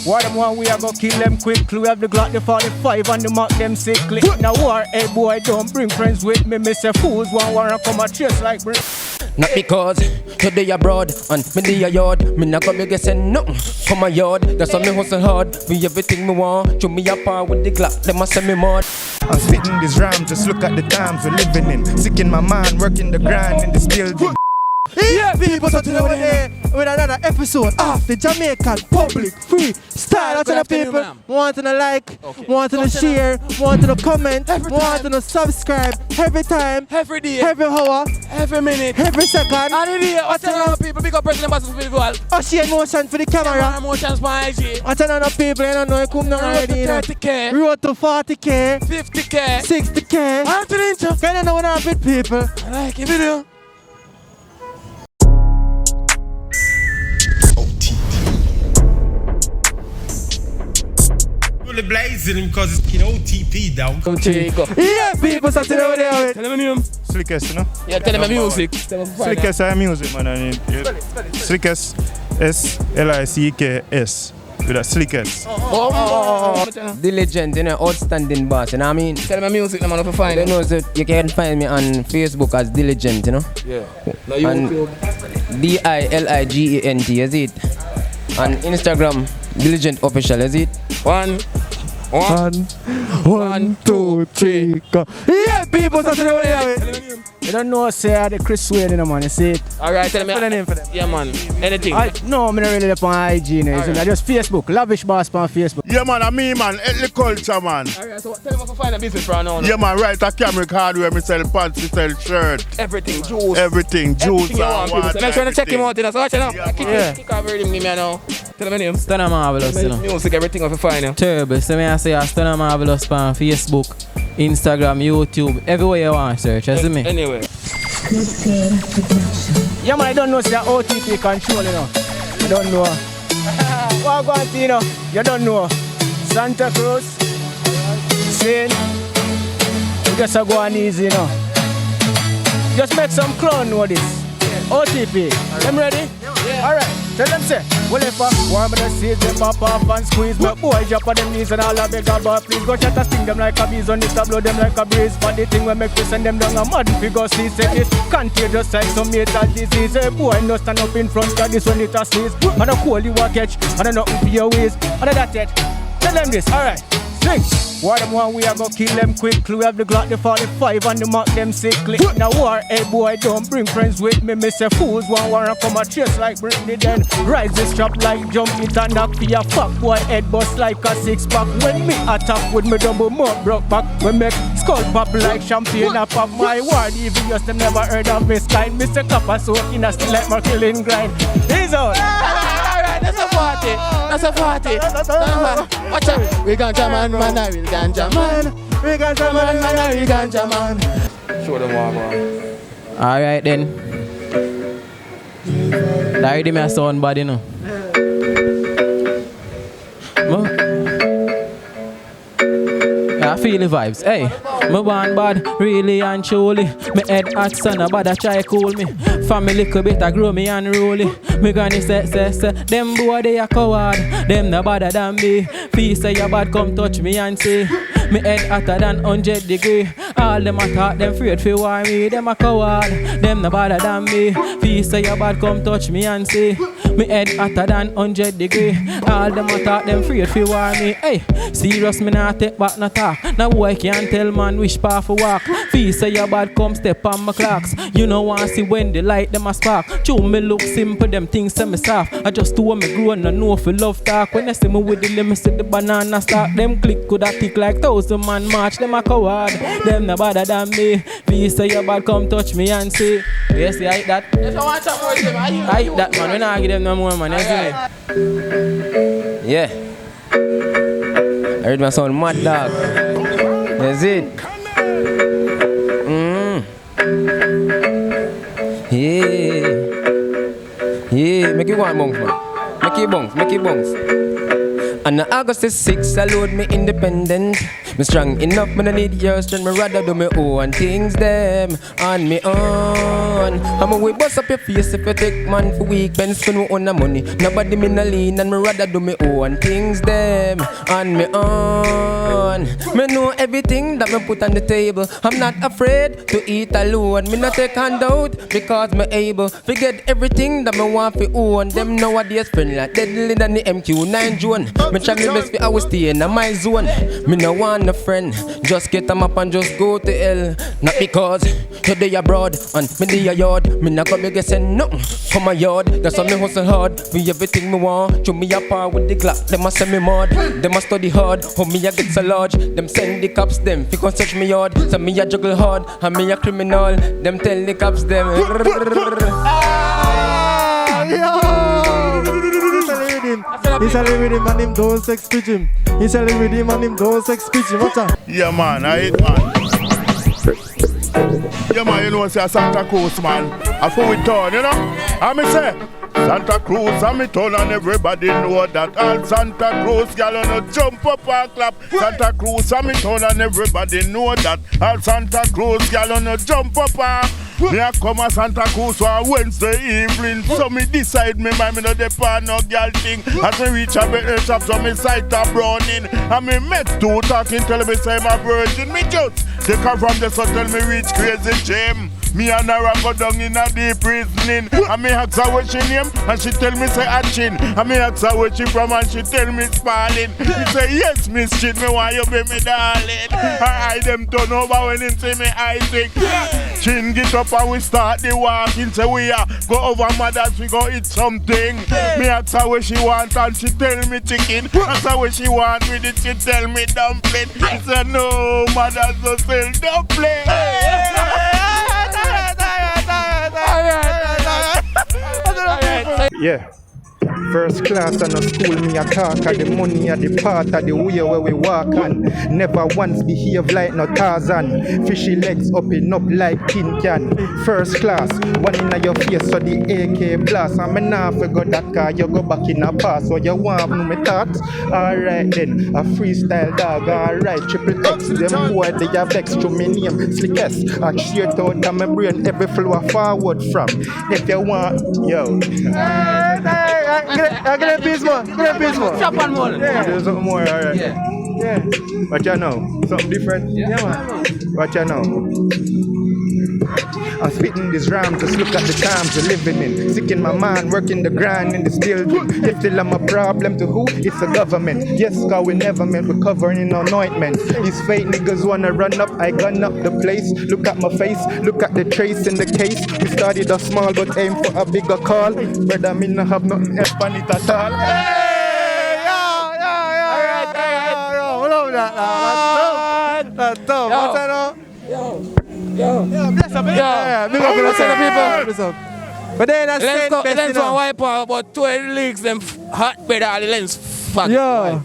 War them one, we are gonna kill them quickly. We have the Glock, the 45 and the Mac, them sickly. Now war, hey boy, don't bring friends with me. Me say fools one wanna come and chase like brick. Not because today abroad and me day a yard. Me not gonna be guessing nothing from my yard. That's why me hustle hard for everything me want. Show me a par with the Glock, them a send me mad. I'm spitting this rhyme, just look at the times we're living in. Sick in my mind, working the grind in this building. Yeah, people, so today we're here with another episode of the Jamaican Public Freestyle. To the people, want to like, want to share, want to comment, want to subscribe every time, every day, every hour, every minute, every second. And in what's another people, big up Pr3zid3nt Bazzle for the visual. Oshane Motionz for the camera. Kemar Motionz for IG. What's another people, you don't know, you come down already. Road to 30K. Road to 40K. 50K. 60K. And to the intro. Can you know what I'm with people? I like your video. The blazing because it's OTP down. Yeah, people, so today we're there with. Tell them your name. Slickest, you know? Yeah, tell them your music. Slickest are music, man. Slickest, SLICKS. With a Slickest. Diligent, you know, outstanding boss, you know what I mean? Tell them your music, no man, if you find They it. know that you can find me on Facebook as Diligent, you know? Yeah. No, And DILIGENT, is it? On Instagram, Diligent Official, is it? One, two, three, go. Yeah, people, so today we're there with. You don't know, say, the Chris Wade, you know, man, you see it? Alright, tell me. Put a name for them. Yeah, man. Anything. No, I'm not really up on IG, you know, Alright. just Facebook, Lavish Boss on Facebook. Yeah, man, I'm me, man. The culture, man. Alright, so tell them if you find a business for now. Yeah, man, right. I camera hardware, me sell pants, me sell shirt. Everything, juice. Everything, juice Everything you want, and people. So water. make sure to check him out, you know. So watch it now. Yeah. Kick off everything, me now. Tell them your name. Stunner Marvelous, you know. Music, everything if you find you. Terrible. So me I say a Stunner Marvelous on Facebook, Instagram, YouTube, everywhere you want to search, you see me? Anyway. Yeah, man, I don't know, say, OTP control, you know. You don't know. What go on, you know? You don't know. Santa Cruz, Sin. You just go on easy, you know. Just make some clown know this. OTP. Them ready? Yeah. Alright. Tell them say, well if I warm the seeds, them pop off and squeeze. My boy drop on them knees and all I beg about. Please go shut and sting them like a bees on this, blow them like a breeze. But the thing we make we send them down a mud figure see. Say it contagious like some metal disease. Hey boy, no stand up in front of this when it a sneeze. And a cold you a catch, and a nothing for your ways. And that's it. Tell them this, alright. Sing. War them one, we are gonna kill them quickly. We have the Glock, the 45 and the Mac, them sickly. Now war, hey boy, don't bring friends with me. Me say fools one wanna come and chase like Br3zid3nt. Rise this trap like jump it and knock for your fuck boy head bust like a 6-pack. When me attack with me double mouth broke back. We make skull pop like champagne up of my ward. Even just them never heard of this kind. Mr. Copper soak in a still like my killing grind. He's out. Alright, that's a party. That's a party. Watch out. We ganja man, man, I will ganja man. We got some man, Man, I will ganja man. Show them what, man. Alright then. That ready me a sound bad, you know. I feel the vibes. Hey, me born bad, really and truly. Me head hot, son, a bad a try cool me. Family little bit a grow me unruly. Me granny say, them boy they a coward. Them no better than me. Fee say you bad, come touch me and say. Me head hotter than 100 degree. All them a talk, them afraid fi war me. Them a coward, them no better than me. Fee say you bad, come touch me and say. Me head hotter than 100 degree. All them a talk, them afraid fi war me. Hey, serious me nah take back no talk. Now boy can't tell man which path for walk. Fee say you bad, come step on my clocks. You know want see when the light them a spark. Chew me look simple, them things say me soft. I just do what me grow and I know if love talk. When they see me with the limit, see the banana stock. Them click could a tick like 1,000 man march. Them a coward, them no better than me. Fee say you bad, come touch me and say. Yes, I hate that. Yes, I want some more, Jim. I hate that man, we not give them no more man, you see me? Yeah. I heard my sound mad dog. That's it. Yeah. Yeah, make it one bounce, man. Make it bounce, make it bounce. On August the 6th, I load me independent. Me strong enough, me no need your strength. Me rather do me own things them on me own. I'ma we bust up your face if you take man for week. Ben spend me own the money. Nobody me no lean and me rather do me own things them on me own. Me know everything that me put on the table. I'm not afraid to eat alone. Me not take handout because me able. Forget everything that me want to own. Them nowadays friend like deadly than the MQ9 June. Me try me best for always stay in my zone. Me no want a friend. Just get them up and just go to hell. Not because you dey abroad and me dey a yard. Me not gonna be guessing nothing from my yard. That's why me hustle hard for everything me want. Show me a par with the Glock. Them a send me mad. Them a study hard. How me a get so large. Them send the cops them. Fi come search me yard. So me a juggle hard. And me a criminal. Them tell the cops them. He's a with him and him don't sex pitch him. He's a with him and him don't sex pitch him. What's that? Yeah, man, I hate man. Yeah, man, you know, say Santa Cruz, man. I feel with town, you know? I me say, Santa Cruz, I'm it town and everybody know that. All Santa Cruz, y'all on a jump up and clap. Santa Cruz, I'm it town and everybody know that. All Santa Cruz, y'all on a jump up and me a come a Santa Cruz on Wednesday evening. So me decide me mind me no depend no girl thing. As me reach a better shop so me sight a browning. And me met two talking tell me say I'm a virgin. Me just take her from the so tell me reach crazy gym. Me and her go down in a deep reasoning. And me ask her what she name and she tell me say Achin. And me ask her where she from and she tell me Spalding. Me say yes Miss Chin, me want you be me darling. Her eye them turn over when him say me Isaac. Chin get up and we start the walking. Say we are go over mothers, we go eat something. Me ask her what she want and she tell me chicken. Ask her what she want with it, she tell me dumpling. She said no, mothers don't sell dumpling. Yeah. First class and a school me a talk of the money of the part of the way where we walk on. Never once behave like no Tarzan. Fishy legs up like tin can. First class, one in your face so the AK blast. And me nah forgot that car, you go back in a pass. So you want know me thoughts? Alright then, a freestyle dog, alright. Triple X, them boy they have vex to me name. Slick S, and straight out of my brain every flow forward from. If you want, yo. Get a piece more. Chop one more. Yeah, there's something more, alright. Yeah. What you know? Something different? Yeah, man. What you know? I'm spitting this rhyme, just look at the times we're living in. Sick in my mind, working the grind in this building. If still I'm a problem to who? It's the government. Yes, cause we never meant we're covering in anointment. These fake niggas wanna run up, I gun up the place. Look at my face, look at the trace in the case. We started off small but aim for a bigger call. Brother, me not have nothing else on it at all. Yo, love that. That's tough. What's that now? Yo, bless up, yeah, big up the people. Bless up. But then I said, let's go wipe out about 12 leagues, them hot better all the lens. Fuck. Yo.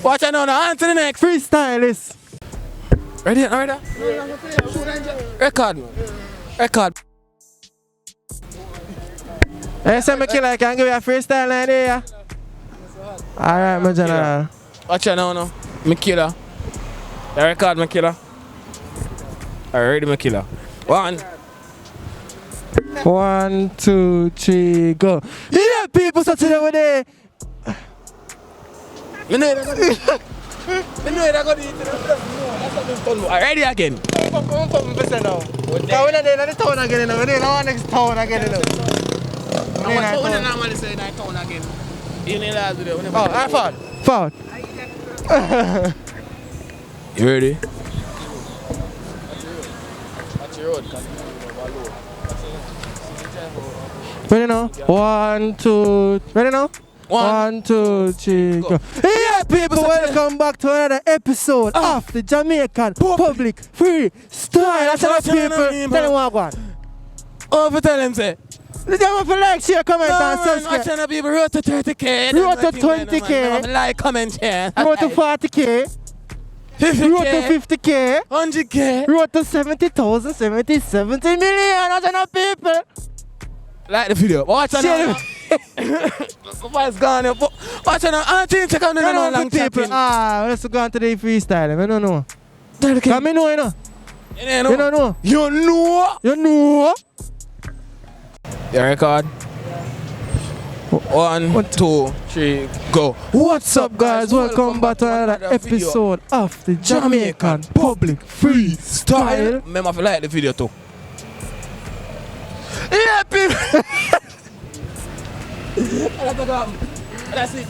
Watch out now, on to the next. Freestylist. Ready? Record. Hey, say me killer, can give you a freestyle idea? Alright, my general. Watch out now, me killer. The record, me killer. Already, me killer. 1, 2, 3, go. Yeah, people, so today we're there. Me know that go to it. Already again. Now. We're not in the town again, we're in the next town again. When I normally say in the town again, you need to do that. Oh, I found. You ready? Ready now? 1, 2, ready now? 1, 2, 3, go. Yeah, people, welcome back to another episode of the Jamaican Public Freestyle. That's our people. Tell them what I Oh, tell them say. Let's have a like, share, comment, and subscribe. Watching the people road to 30K. Road to 20K. Like, comment, share. Road to 40K. 50K. Road to 50K. 100K. Road to 70,000, 70 million. That's enough people. like the video. Watch on now. What's gone here? Watch on now. I think take on the long people. Let's go on to the freestyle. I don't know. Come in, you know. You don't know. You know. You know. You record. 1, 2, 3, go. What's up, guys? Welcome back to another episode of the Jamaican Public Freestyle. Remember if you like the video too. Yeah, people. That's it.